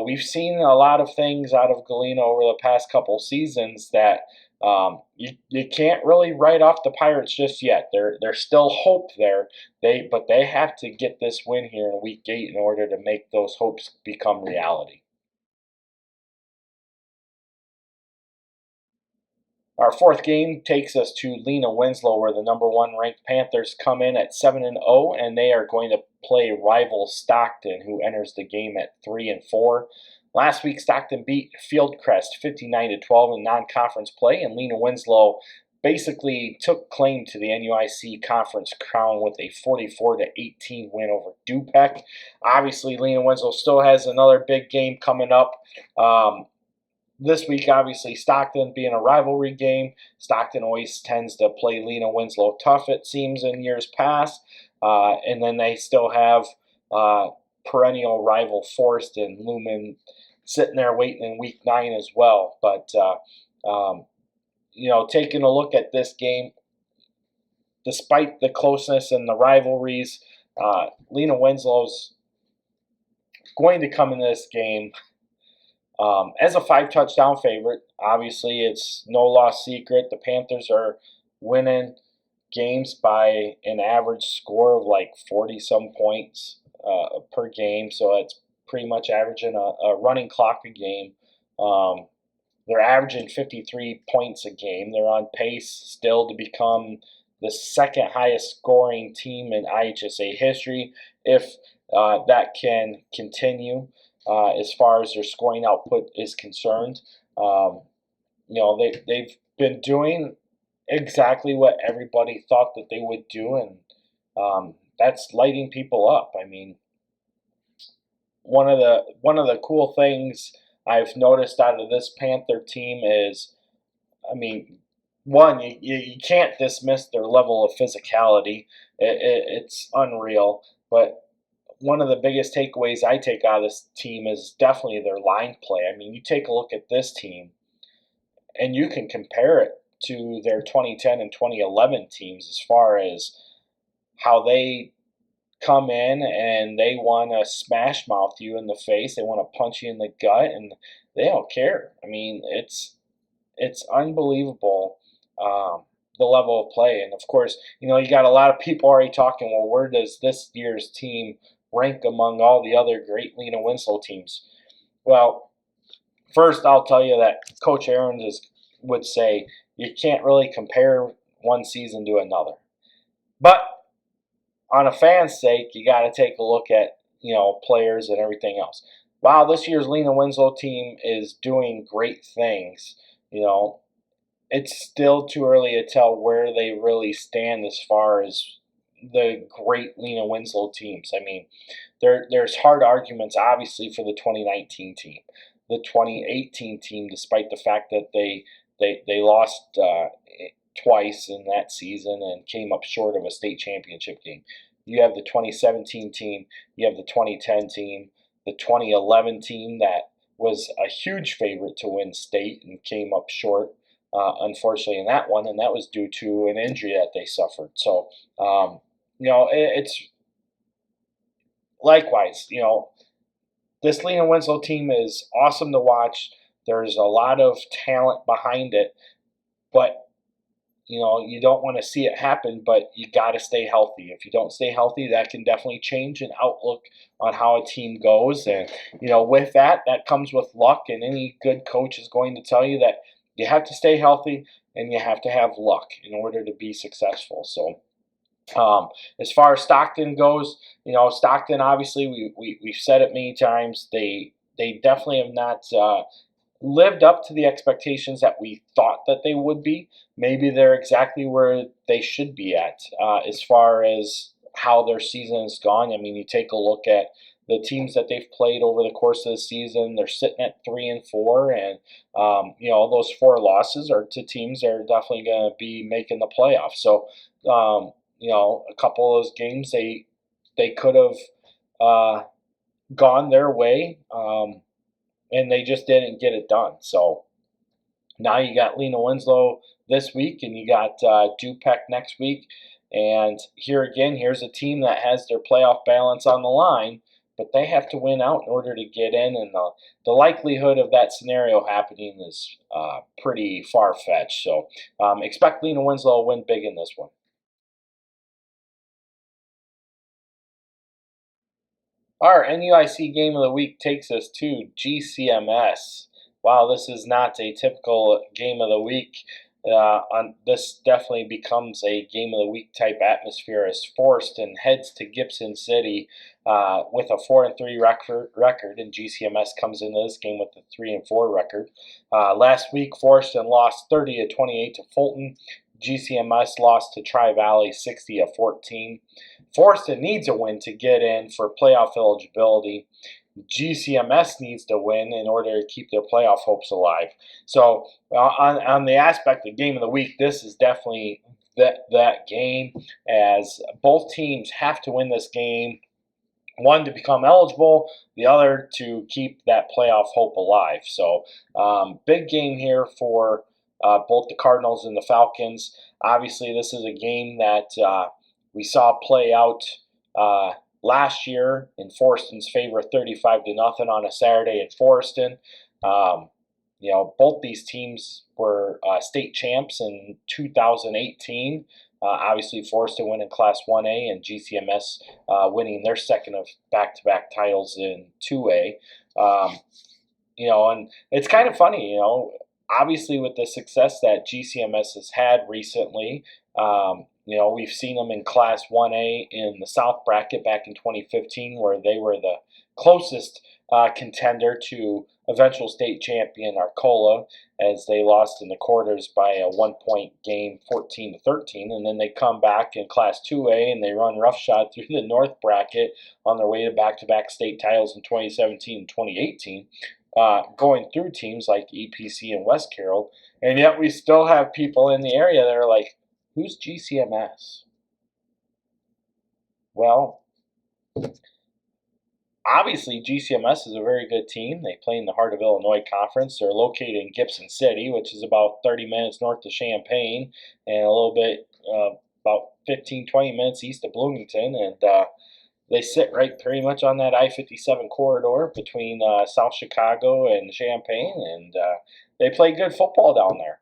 we've seen a lot of things out of Galena over the past couple seasons that You can't really write off the Pirates just yet. There's still hope there. But they have to get this win here in Week 8 in order to make those hopes become reality. Our fourth game takes us to Lena Winslow, where the number 1 ranked Panthers come in at 7-0, and they are going to play rival Stockton, who enters the game at 3-4. Last week, Stockton beat Fieldcrest 59-12 in non-conference play, and Lena Winslow basically took claim to the NUIC conference crown with a 44-18 win over Du-Pec. Obviously, Lena Winslow still has another big game coming up. This week, obviously, Stockton being a rivalry game. Stockton always tends to play Lena Winslow tough, it seems, in years past. And then they still have perennial rival Forreston looming, sitting there waiting in Week 9 as well. But, taking a look at this game, despite the closeness and the rivalries, Lena Winslow's going to come in this game as a 5-touchdown favorite. Obviously, it's no lost secret. The Panthers are winning games by an average score of like 40-some points per game, so it's pretty much averaging a running clock a game. They're averaging 53 points a game. They're on pace still to become the second highest scoring team in IHSA history if that can continue. As far as their scoring output is concerned, they've been doing exactly what everybody thought that they would do, and that's lighting people up. I mean, one of the cool things I've noticed out of this Panther team is, I mean, one, you can't dismiss their level of physicality. It's unreal, but one of the biggest takeaways I take out of this team is definitely their line play. I mean, you take a look at this team, and you can compare it to their 2010 and 2011 teams as far as how they come in and they want to smash mouth you in the face. They want to punch you in the gut, and they don't care. I mean, it's unbelievable, the level of play. And of course, you got a lot of people already talking, well, where does this year's team rank among all the other great Lena Winslow teams? Well, first I'll tell you that Coach Aarons would say you can't really compare one season to another. But on a fan's sake, you got to take a look at, players and everything else. Wow, this year's Lena Winslow team is doing great things. It's still too early to tell where they really stand as far as the great Lena Winslow teams. I mean, there's hard arguments, obviously, for the 2019 team. The 2018 team, despite the fact that they lost twice in that season and came up short of a state championship game. You have the 2017 team, you have the 2010 team, the 2011 team that was a huge favorite to win state and came up short, unfortunately, in that one, and that was due to an injury that they suffered. So, it's likewise, this Lena Winslow team is awesome to watch. There's a lot of talent behind it, but you don't want to see it happen, but you got to stay healthy. If you don't stay healthy, that can definitely change an outlook on how a team goes. And, with that comes with luck. And any good coach is going to tell you that you have to stay healthy and you have to have luck in order to be successful. So, as far as Stockton goes, Stockton, obviously, we've said it many times, they definitely have not lived up to the expectations that we thought that they would be. Maybe they're exactly where they should be at as far as how their season has gone. I mean, you take a look at the teams that they've played over the course of the season. They're sitting at 3-4, and those 4 losses are to teams that are definitely going to be making the playoffs. So, a couple of those games they could have gone their way. And they just didn't get it done. So now you got Lena Winslow this week, and you got Du-Pec next week. And here's a team that has their playoff balance on the line but they have to win out in order to get in, and the likelihood of that scenario happening is pretty far-fetched. So expect Lena Winslow to win big in this one. Our NUIC game of the week takes us to GCMS. Wow, this is not a typical game of the week. This definitely becomes a game of the week type atmosphere as Forreston heads to Gibson City with a 4-3 record, and GCMS comes into this game with a 3-4 record. Last week, Forreston lost 30-28 to Fulton. GCMS lost to Tri-Valley 60-14. Forreston needs a win to get in for playoff eligibility. GCMS needs to win in order to keep their playoff hopes alive. So on the aspect of game of the week, this is definitely that game, as both teams have to win this game, one to become eligible, the other to keep that playoff hope alive. So big game here for both the Cardinals and the Falcons. Obviously, this is a game that we saw play out last year in Forreston's favor, 35-0 on a Saturday in Forreston. Both these teams were state champs in 2018. Obviously, Forreston winning Class 1A and GCMS winning their second of back-to-back titles in 2A. And it's kind of funny, obviously with the success that GCMS has had recently. We've seen them in Class 1A in the South bracket back in 2015, where they were the closest contender to eventual state champion Arcola, as they lost in the quarters by a 1-point game, 14-13, and then they come back in Class 2A and they run roughshod through the North bracket on their way to back-to-back state titles in 2017 and 2018, going through teams like EPC and West Carroll, and yet we still have people in the area that are like, who's GCMS? Well, obviously GCMS is a very good team. They play in the Heart of Illinois Conference. They're located in Gibson City, which is about 30 minutes north of Champaign and a little bit, about 15-20 minutes east of Bloomington. And they sit right pretty much on that I-57 corridor between South Chicago and Champaign, and they play good football down there.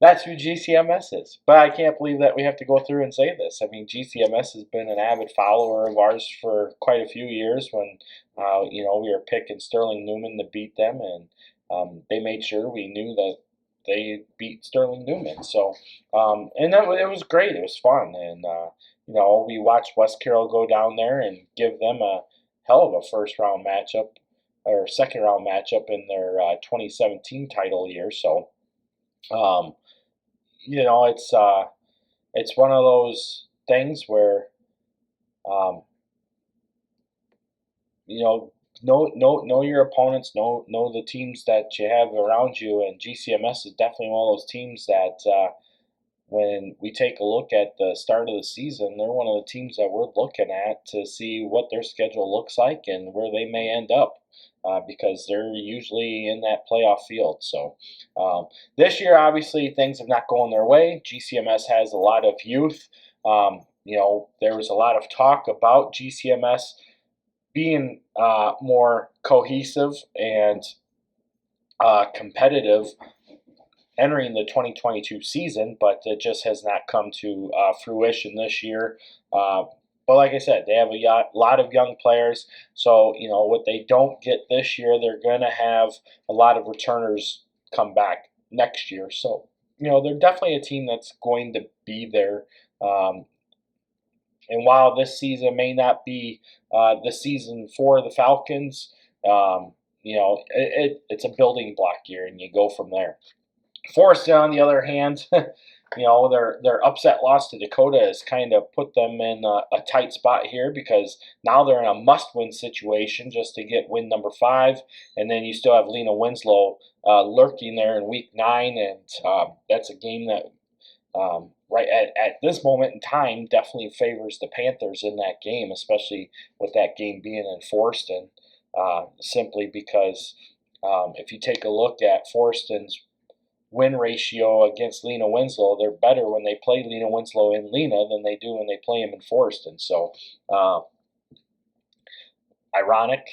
That's who GCMS is. But I can't believe that we have to go through and say this. I mean, GCMS has been an avid follower of ours for quite a few years when, we were picking Sterling Newman to beat them, and they made sure we knew that they beat Sterling Newman. So, and it was great. It was fun. And, we watched West Carroll go down there and give them a hell of a first-round matchup, or second-round matchup in their 2017 title year. So, it's one of those things where, know your opponents, know the teams that you have around you, and GCMS is definitely one of those teams that when we take a look at the start of the season, they're one of the teams that we're looking at to see what their schedule looks like and where they may end up. Because they're usually in that playoff field. So this year, obviously, things have not gone their way. GCMS has a lot of youth. There was a lot of talk about GCMS being more cohesive and competitive entering the 2022 season, but it just has not come to fruition this year. But like I said, they have a lot of young players. So, what they don't get this year, they're going to have a lot of returners come back next year. So, they're definitely a team that's going to be there. And while this season may not be the season for the Falcons, it's a building block year, and you go from there. Forreston, on the other hand, their upset loss to Dakota has kind of put them in a tight spot here, because now they're in a must-win situation just to get win number 5, and then you still have Lena Winslow lurking there in week 9, and that's a game that right at this moment in time definitely favors the Panthers in that game, especially with that game being in Forreston, simply because if you take a look at Forreston's win ratio against Lena Winslow, they're better when they play Lena Winslow in Lena than they do when they play him in Forreston. So I ironic,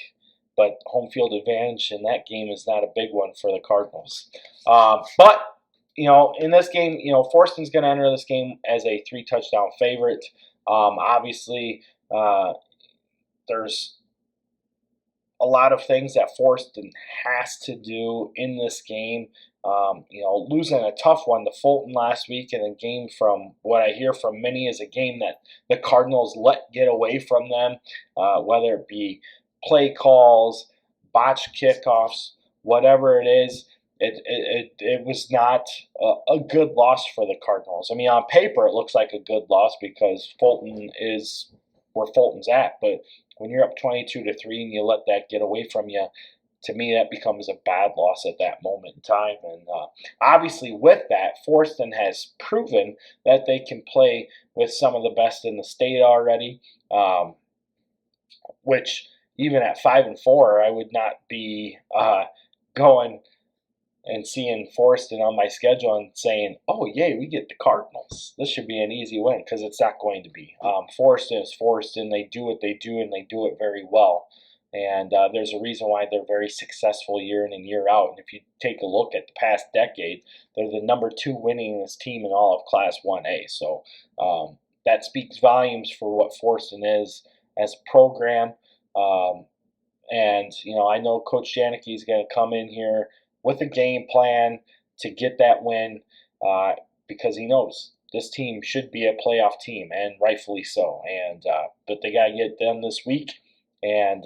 but home field advantage in that game is not a big one for the Cardinals. But in this game, Forreston's going to enter this game as a 3-touchdown favorite. Obviously, there's a lot of things that Forreston has to do in this game. Losing a tough one to Fulton last week, and a game, from what I hear from many, is a game that the Cardinals let get away from them, whether it be play calls, botched kickoffs, whatever it is. It was not a good loss for the Cardinals. I mean, on paper, it looks like a good loss because Fulton is where Fulton's at, but when you're up 22-3 and you let that get away from you, to me, that becomes a bad loss at that moment in time. And obviously, with that, Forreston has proven that they can play with some of the best in the state already, which even at 5-4, I would not be going and seeing Forreston on my schedule and saying, oh, yay, we get the Cardinals. This should be an easy win, because it's not going to be. Forreston is Forreston. They do what they do, and they do it very well. And there's a reason why they're very successful year in and year out. And if you take a look at the past decade, they're the number 2 winningest team in all of Class 1A. So that speaks volumes for what Forreston is as a program. And I know Coach Janicki is going to come in here with a game plan to get that win, because he knows this team should be a playoff team, and rightfully so. And but they got to get it done this week. And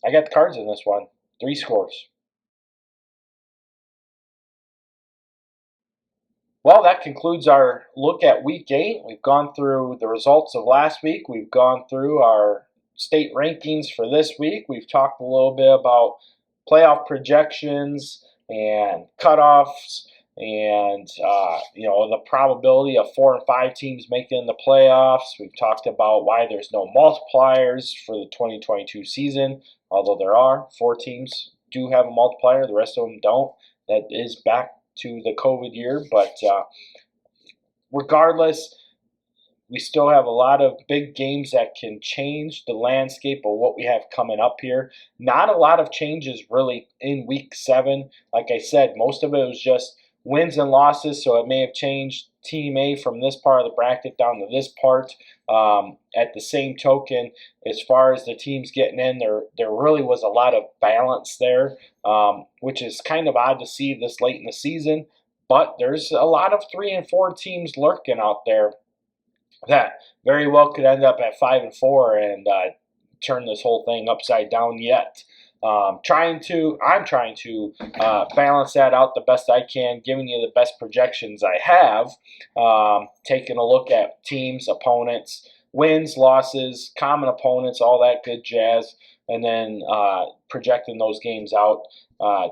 I got the Cards in this one. 3 scores. Well, that concludes our look at Week 8. We've gone through the results of last week. We've gone through our state rankings for this week. We've talked a little bit about playoff projections and cutoffs, and the probability of 4 and 5 teams making the playoffs. We've talked about why there's no multipliers for the 2022 season, although there are 4 teams do have a multiplier, the rest of them don't. That is back to the COVID year, but regardless, we still have a lot of big games that can change the landscape of what we have coming up here. Not a lot of changes really in Week 7. Like I said, most of it was just wins and losses, so it may have changed Team A from this part of the bracket down to this part. At the same token, as far as the teams getting in, there really was a lot of balance there, which is kind of odd to see this late in the season. But there's a lot of 3 and 4 teams lurking out there that very well could end up at 5-4 and turn this whole thing upside down yet. I'm trying to balance that out the best I can, giving you the best projections I have, taking a look at teams, opponents, wins, losses, common opponents, all that good jazz, and then projecting those games out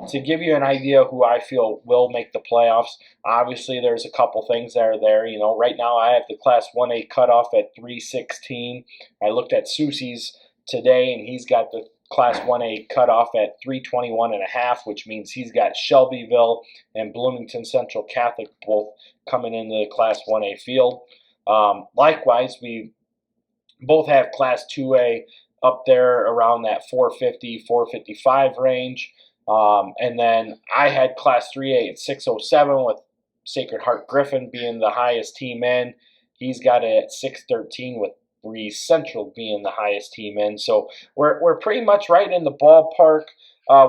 to give you an idea who I feel will make the playoffs. Obviously, there's a couple things that are there. Right now I have the Class 1A cutoff at 316. I looked at Susie's today, and he's got the Class 1A cutoff at 321.5, which means he's got Shelbyville and Bloomington Central Catholic both coming into the Class 1A field. Likewise, we both have Class 2A up there around that 450, 455 range. And then I had Class 3A at 607 with Sacred Heart Griffin being the highest team in. He's got it at 613 with Breeze Central being the highest team in. So we're pretty much right in the ballpark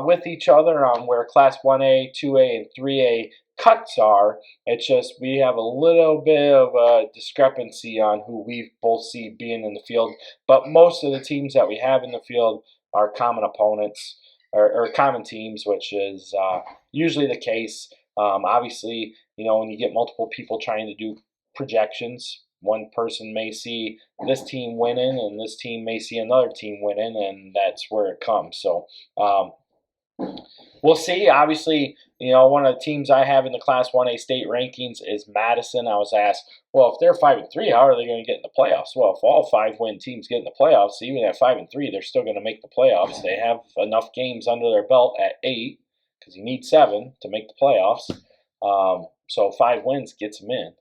with each other on where Class 1A, 2A, and 3A cuts are. It's just we have a little bit of a discrepancy on who we both see being in the field. But most of the teams that we have in the field are common opponents or common teams, which is usually the case. Obviously, when you get multiple people trying to do projections, one person may see this team winning and this team may see another team winning, and that's where it comes. So we'll see. Obviously, one of the teams I have in the Class 1A state rankings is Madison. I was asked, well, if they're 5-3, how are they going to get in the playoffs? Well, if all 5-win teams get in the playoffs, even at 5-3, they're still going to make the playoffs. They have enough games under their belt at 8, because you need 7 to make the playoffs. So 5 wins gets them in.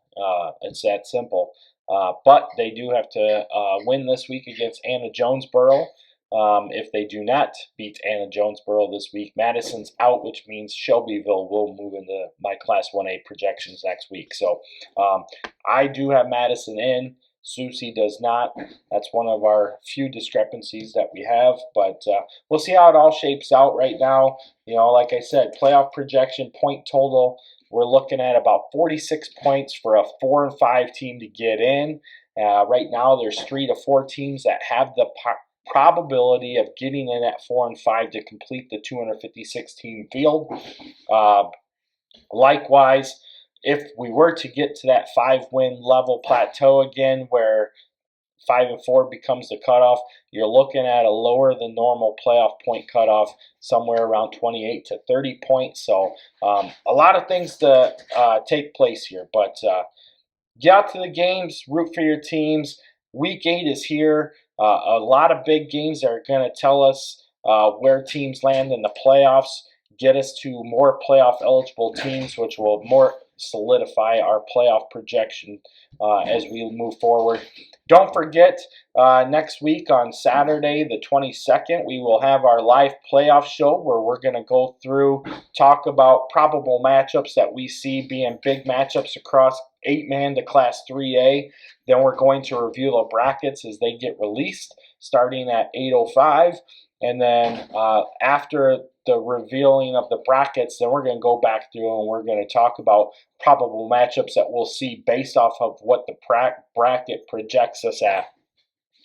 It's that simple. But they do have to win this week against Anna Jonesboro. if they do not beat Anna Jonesboro this week. Madison's out, which means Shelbyville will move into my Class 1A projections next week. So I do have Madison in. Susie does not. That's one of our few discrepancies that we have, but we'll see how it all shapes out right now. Like I said, playoff projection, point total, we're looking at about 46 points for a 4 and 5 team to get in. Right now, there's 3 to 4 teams that have the probability of getting in at 4 and 5 to complete the 256 team field. Likewise, if we were to get to that 5-win level plateau again, where 5 and 4 becomes the cutoff, you're looking at a lower than normal playoff point cutoff, somewhere around 28 to 30 points. So a lot of things to take place here, but get out to the games, root for your teams. Week 8 is here. A lot of big games that are going to tell us where teams land in the playoffs, get us to more playoff eligible teams, which will more solidify our playoff projection as we move forward. Don't forget, next week on Saturday the 22nd, we will have our live playoff show where we're going to go through, talk about probable matchups that we see being big matchups across 8-man to Class 3A. Then we're going to review the brackets as they get released, starting at 8:05. And then after the revealing of the brackets, then we're going to go back through and we're going to talk about probable matchups that we'll see based off of what the bracket projects us at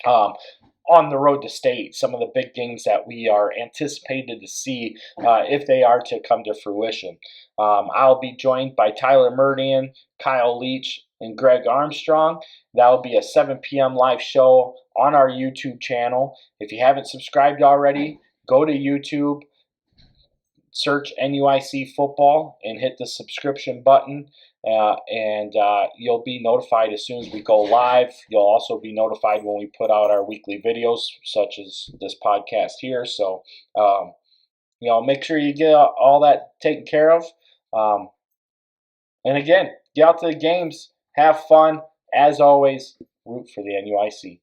on the road to state. Some of the big games that we are anticipated to see if they are to come to fruition. I'll be joined by Tyler Murdian, Kyle Leach, and Greg Armstrong. That will be a 7 p.m. live show on our YouTube channel. If you haven't subscribed already, go to YouTube, search NUIC Football, and hit the subscription button, and you'll be notified as soon as we go live. You'll also be notified when we put out our weekly videos, such as this podcast here. So, make sure you get all that taken care of. And again, get out to the games, have fun. As always, root for the NUIC.